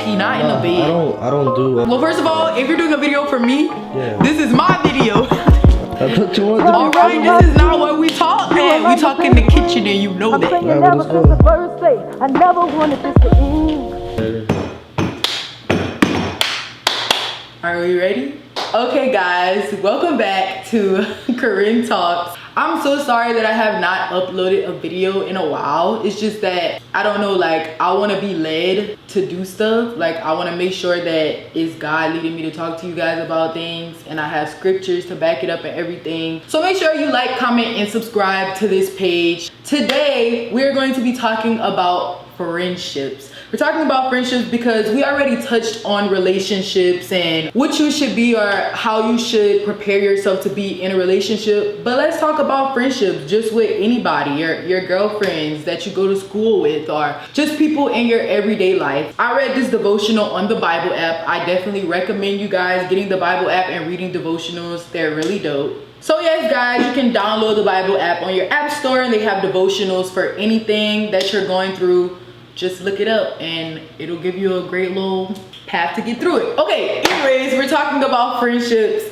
key, not in the bed. I don't do it. Well, first of all, if you're doing a video for me, this is my video. I thought you wanted to. Alright, this is not what we talk at. We talk in the kitchen and you know that. Alright, let's go. I never wanted this to end. Are we ready? Okay guys, welcome back to Koryn Talks. I'm so sorry that I have not uploaded a video in a while. It's just that, I don't know, like, I want to be led to do stuff. Like, I want to make sure that it's God leading me to talk to you guys about things, and I have scriptures to back it up and everything. So make sure you like, comment, and subscribe to this page. Today, we're going to be talking about friendships. We're talking about friendships because we already touched on relationships and what you should be or how you should prepare yourself to be in a relationship. But let's talk about friendships just with anybody, your girlfriends that you go to school with, or just people in your everyday life. I read this devotional on the Bible app. I definitely recommend you guys getting the Bible app and reading devotionals. They're really dope. So yes guys, you can download the Bible app on your app store and they have devotionals for anything that you're going through. Just look it up and it'll give you a great little path to get through it. Okay, anyways, we're talking about friendships.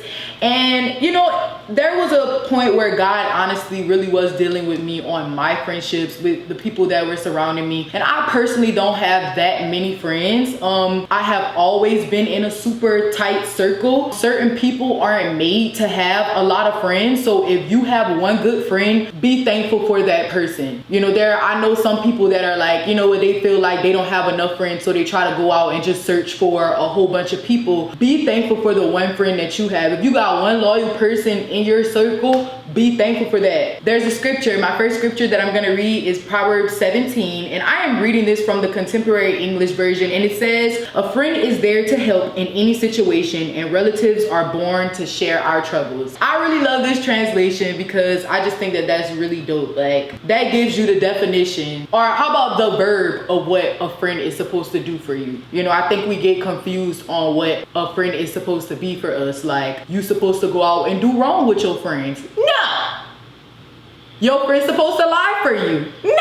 And you know, there was a point where God honestly really was dealing with me on my friendships with the people that were surrounding me. And I personally don't have that many friends. I have always been in a super tight circle. Certain people aren't made to have a lot of friends. So if you have one good friend, be thankful for that person. You know, I know some people that are like, you know what, they feel like they don't have enough friends, so they try to go out and just search for a whole bunch of people. Be thankful for the one friend that you have. If you got one loyal person in your circle, be thankful for that. There's a scripture. My first scripture that I'm going to read is Proverbs 17, and I am reading this from the Contemporary English Version, and it says, "A friend is there to help in any situation, and relatives are born to share our troubles." I really love this translation because I just think that that's really dope. Like, that gives you the definition, or how about the verb of what a friend is supposed to do for you. You know, I think we get confused on what a friend is supposed to be for us. Like, you supposed to go out and do wrong with your friends. No! Your friend's supposed to lie for you. No!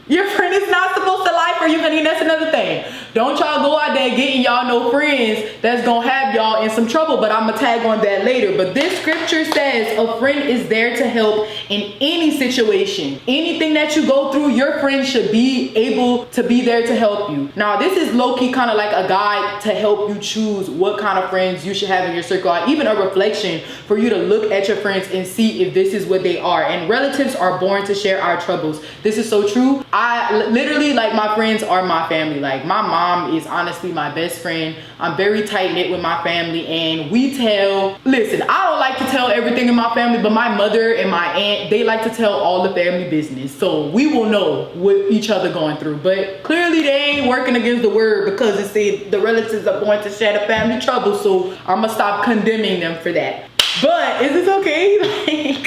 Your friend is not supposed to lie for you, honey. That's another thing. Don't y'all go out there getting y'all no friends that's gonna have y'all in some trouble, but I'm gonna tag on that later. But this scripture says a friend is there to help in any situation. Anything that you go through, your friend should be able to be there to help you. Now, this is low-key kind of like a guide to help you choose what kind of friends you should have in your circle, or even a reflection for you to look at your friends and see if this is what they are. And relatives are born to share our troubles. This is so true. I literally, like, my friends are my family. Like, my mom is honestly my best friend. I'm very tight-knit with my family, and listen, I don't like to tell everything in my family, but my mother and my aunt, they like to tell all the family business. So we will know what each other going through. But clearly they ain't working against the word, because it said the relatives are born to share the family trouble. So I'm gonna stop condemning them for that. But is this okay?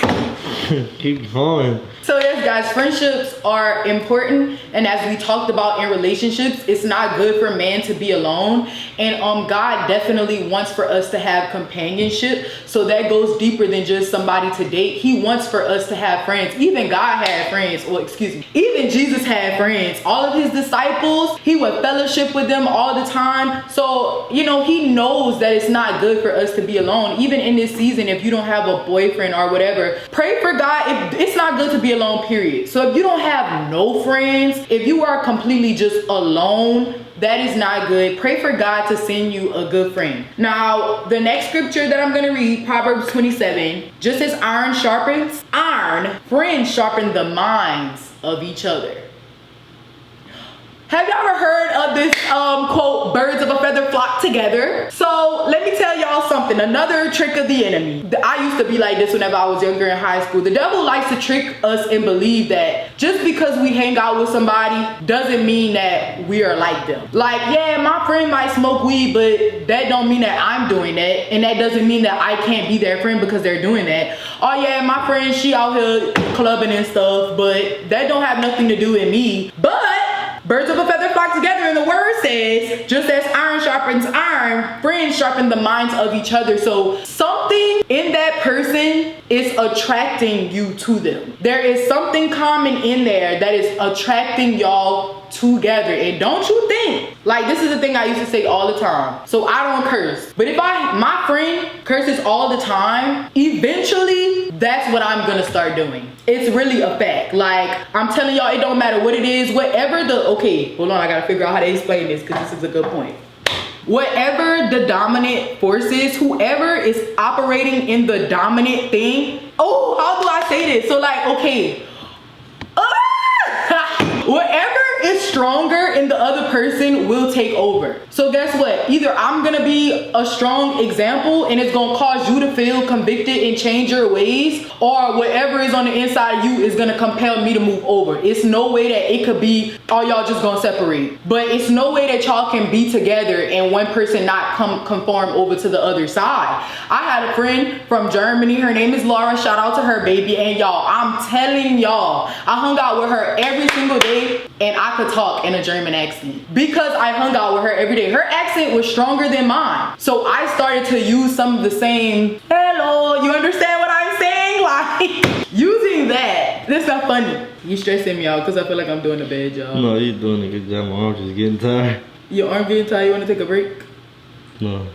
Keep going. So yes guys, friendships are important, and as we talked about in relationships, it's not good for man to be alone, and God definitely wants for us to have companionship. So that goes deeper than just somebody to date. He wants for us to have friends. Even God had friends, or excuse me, even Jesus had friends. All of his disciples, he would fellowship with them all the time. So, you know, he knows that it's not good for us to be alone. Even in this season, if you don't have a boyfriend or whatever, pray for God. It's not good to be alone, period. So if you don't have no friends, if you are completely just alone, that is not good. Pray for God to send you a good friend. Now, the next scripture that I'm going to read, Proverbs 27, just as iron sharpens iron, friends sharpen the minds of each other. Have y'all ever heard of this quote, birds of a feather flock together? So let me tell y'all something, another trick of the enemy. I used to be like this whenever I was younger in high school. The devil likes to trick us and believe that just because we hang out with somebody doesn't mean that we are like them. Like, yeah, my friend might smoke weed, but that don't mean that I'm doing that. And that doesn't mean that I can't be their friend because they're doing that. Oh yeah, my friend, she out here clubbing and stuff, but that don't have nothing to do with me. But birds of a feather flock together, and the word says, just as iron sharpens iron, friends sharpen the minds of each other. So something in that person is attracting you to them. There is something common in there that is attracting y'all together. And don't you think, like, this is the thing I used to say all the time. So I don't curse. But if my friend curses all the time, eventually that's what I'm gonna start doing. It's really a fact. Like, I'm telling y'all, it don't matter what it is, whatever okay, hold on, I gotta figure out how to explain this because this is a good point. Whatever the dominant force is, whoever is operating in the dominant thing, oh, how do I say this? So like, okay, whatever is stronger in the other person will take over. So guess what? Either I'm gonna be a strong example and it's gonna cause you to feel convicted and change your ways, or whatever is on the inside of you is gonna compel me to move over. It's no way that it could be, oh, y'all just gonna separate. But it's no way that y'all can be together and one person not conform over to the other side. I had a friend from Germany, her name is Laura, shout out to her, baby, and y'all, I'm telling y'all, I hung out with her every single day and I could talk in a German accent because I hung out with her every day. Her accent was stronger than mine. So I started to use some of the same, hello, you understand what I'm saying? Like, using that. That's not funny. You stressing me out because I feel like I'm doing a bad job. No, you're doing a good job. My arm's just getting tired. Your arm getting tired, you want to take a break? No.